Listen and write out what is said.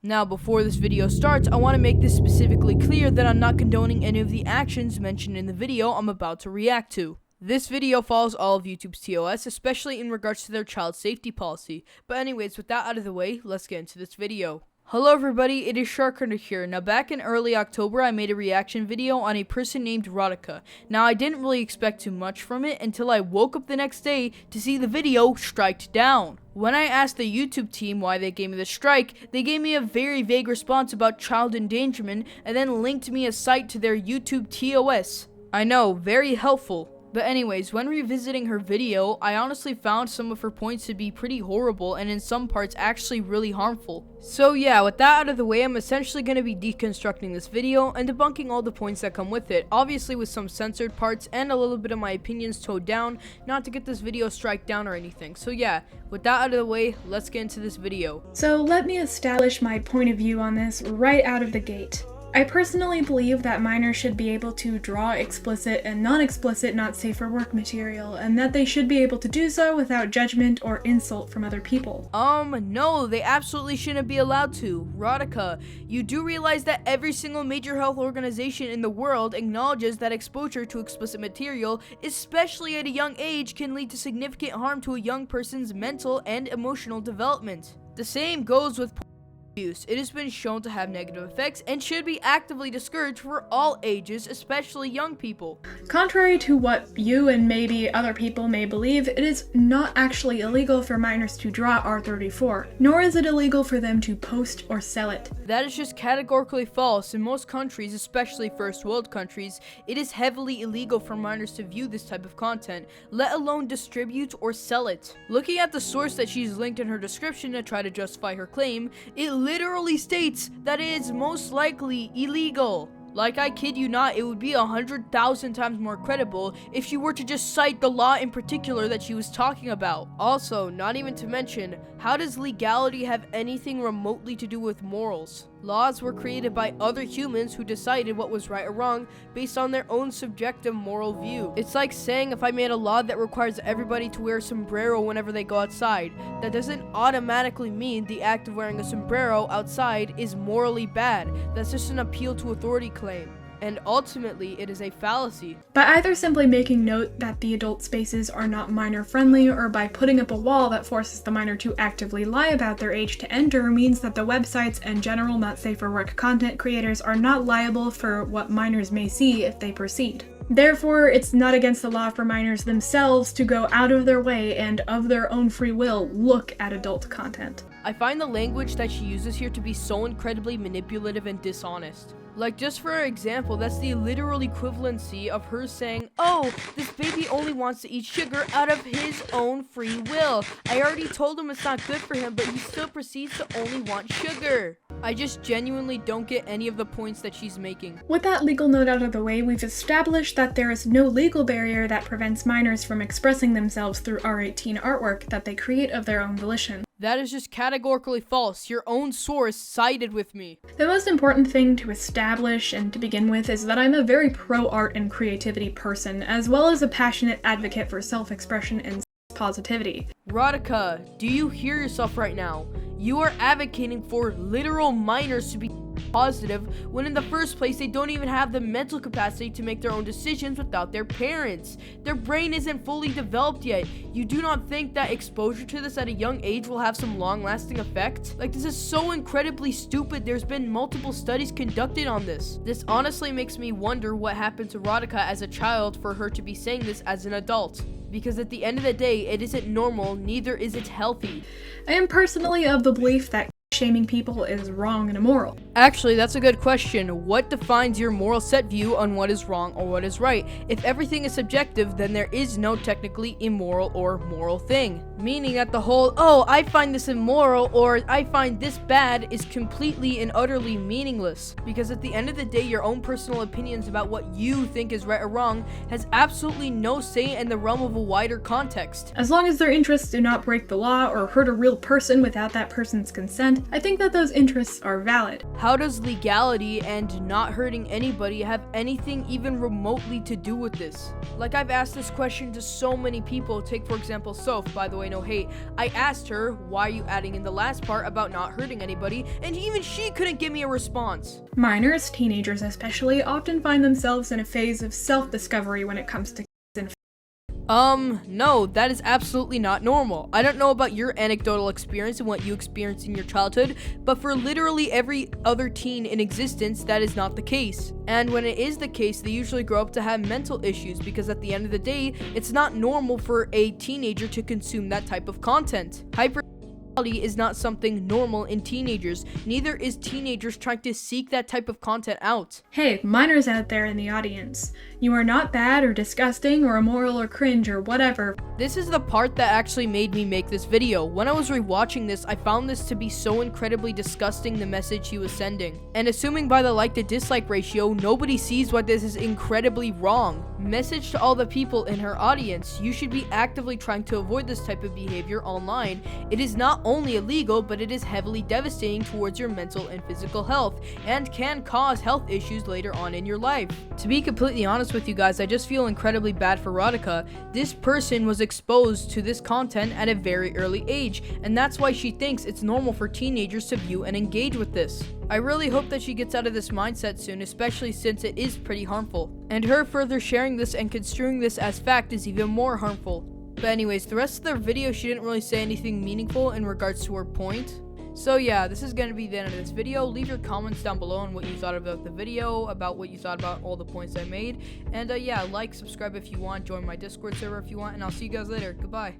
Now, before this video starts, I want to make this specifically clear that I'm not condoning any of the actions mentioned in the video I'm about to react to. This video follows all of YouTube's TOS, especially in regards to their child safety policy. But anyways, with that out of the way, let's get into this video. Hello everybody, it is Sharkhunter here. Now back in early October, I made a reaction video on a person named Radhika. Now I didn't really expect too much from it until I woke up the next day to see the video striked down. When I asked the YouTube team why they gave me the strike, they gave me a very vague response about child endangerment and then linked me a site to their YouTube TOS. I know, very helpful. But anyways, when revisiting her video, I honestly found some of her points to be pretty horrible and in some parts actually really harmful. So yeah, with that out of the way, I'm essentially going to be deconstructing this video and debunking all the points that come with it, obviously with some censored parts and a little bit of my opinions toned down, not to get this video strike down or anything. So yeah, with that out of the way, let's get into this video. So let me establish my point of view on this right out of the gate. I personally believe that minors should be able to draw explicit and non-explicit not safe for work material, and that they should be able to do so without judgment or insult from other people. No, they absolutely shouldn't be allowed to. Radhika, you do realize that every single major health organization in the world acknowledges that exposure to explicit material, especially at a young age, can lead to significant harm to a young person's mental and emotional development. The same goes with use. It has been shown to have negative effects and should be actively discouraged for all ages, especially young people. Contrary to what you and maybe other people may believe, it is not actually illegal for minors to draw R34, nor is it illegal for them to post or sell it. That is just categorically false. In most countries, especially first world countries, it is heavily illegal for minors to view this type of content, let alone distribute or sell it. Looking at the source that she's linked in her description to try to justify her claim, it literally states that it is most likely illegal. Like, I kid you not, it would be 100,000 times more credible if she were to just cite the law in particular that she was talking about. Also, not even to mention, how does legality have anything remotely to do with morals? Laws were created by other humans who decided what was right or wrong based on their own subjective moral view. It's like saying if I made a law that requires everybody to wear a sombrero whenever they go outside, that doesn't automatically mean the act of wearing a sombrero outside is morally bad. That's just an appeal to authority claim. And ultimately, it is a fallacy. By either simply making note that the adult spaces are not minor friendly, or by putting up a wall that forces the minor to actively lie about their age to enter, means that the websites and general not safe for work content creators are not liable for what minors may see if they proceed. Therefore, it's not against the law for minors themselves to go out of their way and of their own free will look at adult content. I find the language that she uses here to be so incredibly manipulative and dishonest. Like, just for example, that's the literal equivalency of her saying, "Oh, this baby only wants to eat sugar out of his own free will. I already told him it's not good for him, but he still proceeds to only want sugar." I just genuinely don't get any of the points that she's making. With that legal note out of the way, we've established that there is no legal barrier that prevents minors from expressing themselves through R18 artwork that they create of their own volition. That is just categorically false. Your own source sided with me. The most important thing to establish and to begin with is that I'm a very pro-art and creativity person, as well as a passionate advocate for self-expression and positivity. Radhika, do you hear yourself right now? You are advocating for literal minors to be positive when in the first place they don't even have the mental capacity to make their own decisions without their parents. Their brain isn't fully developed yet. You do not think that exposure to this at a young age will have some long-lasting effect? Like, this is so incredibly stupid. There's been multiple studies conducted on this. This honestly makes me wonder what happened to Radhika as a child for her to be saying this as an adult. Because at the end of the day, it isn't normal, neither is it healthy. I am personally of the belief that shaming people is wrong and immoral. Actually, that's a good question. What defines your moral set view on what is wrong or what is right? If everything is subjective, then there is no technically immoral or moral thing. Meaning that the whole, "Oh, I find this immoral," or "I find this bad," is completely and utterly meaningless. Because at the end of the day, your own personal opinions about what you think is right or wrong has absolutely no say in the realm of a wider context. As long as their interests do not break the law or hurt a real person without that person's consent, I think that those interests are valid. How does legality and not hurting anybody have anything even remotely to do with this? Like, I've asked this question to so many people. Take, for example, Soph, by the way, no hate. I asked her, why are you adding in the last part about not hurting anybody? And even she couldn't give me a response. Minors, teenagers especially, often find themselves in a phase of self-discovery when it comes to no, that is absolutely not normal. I don't know about your anecdotal experience and what you experienced in your childhood, but for literally every other teen in existence, that is not the case. And when it is the case, they usually grow up to have mental issues because at the end of the day, it's not normal for a teenager to consume that type of content. Is not something normal in teenagers. Neither is teenagers trying to seek that type of content out. Hey, minors out there in the audience. You are not bad or disgusting or immoral or cringe or whatever. This is the part that actually made me make this video. When I was rewatching this, I found this to be so incredibly disgusting, the message he was sending. And assuming by the like to dislike ratio, nobody sees why this is incredibly wrong. Message to all the people in her audience: you should be actively trying to avoid this type of behavior online. It is not only illegal, but it is heavily devastating towards your mental and physical health, and can cause health issues later on in your life. To be completely honest with you guys, I just feel incredibly bad for Radhika. This person was exposed to this content at a very early age, and that's why she thinks it's normal for teenagers to view and engage with this. I really hope that she gets out of this mindset soon, especially since it is pretty harmful. And her further sharing this and construing this as fact is even more harmful. But anyways, the rest of the video, she didn't really say anything meaningful in regards to her point. So yeah, this is going to be the end of this video. Leave your comments down below on what you thought about the video, about what you thought about all the points I made. And yeah, like, subscribe if you want, join my Discord server if you want, and I'll see you guys later. Goodbye.